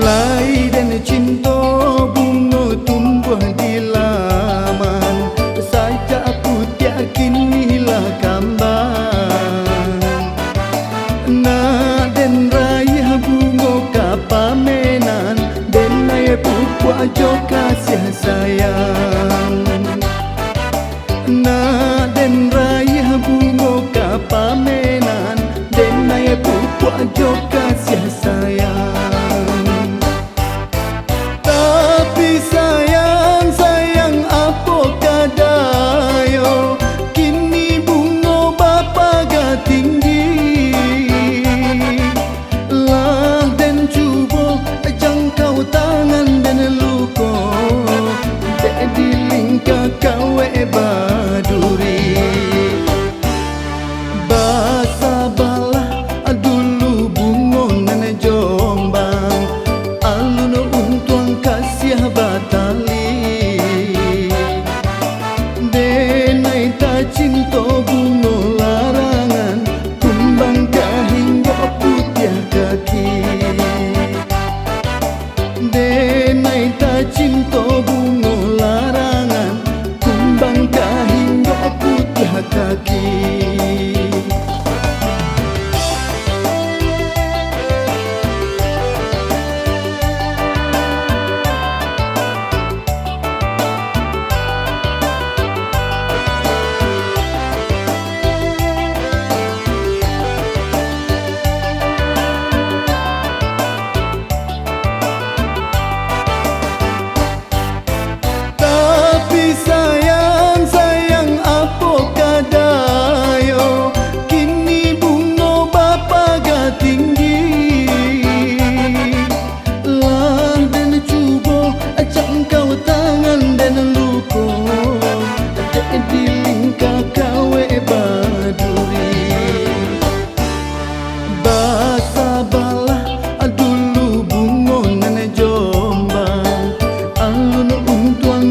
Lai dan cinta bunga tumbuh di laman, saja putih kinilah kambang. Na den raya bunga kapamenan, den naya pupuk jo kasih sayang. Na den raya bunga kapamenan, den naya pupuk jo kasih sayang. Kawe baduri basa balah dulu bungonan Jombang, alun untuang kasih batali. Denai ta cinta bungo larangan, kumbang kahinggo putih kaki. Denai ta cinta bungo larangan, bangka hingga putih kaki.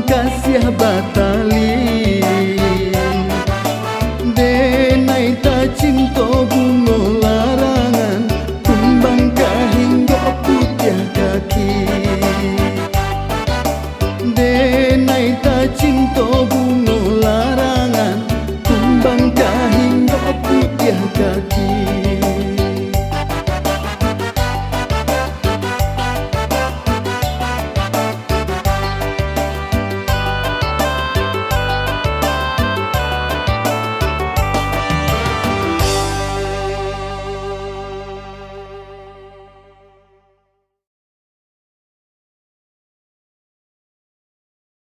Kasih batali denai ta cinta bungo larangan, kumbang kahinggo putih kaki.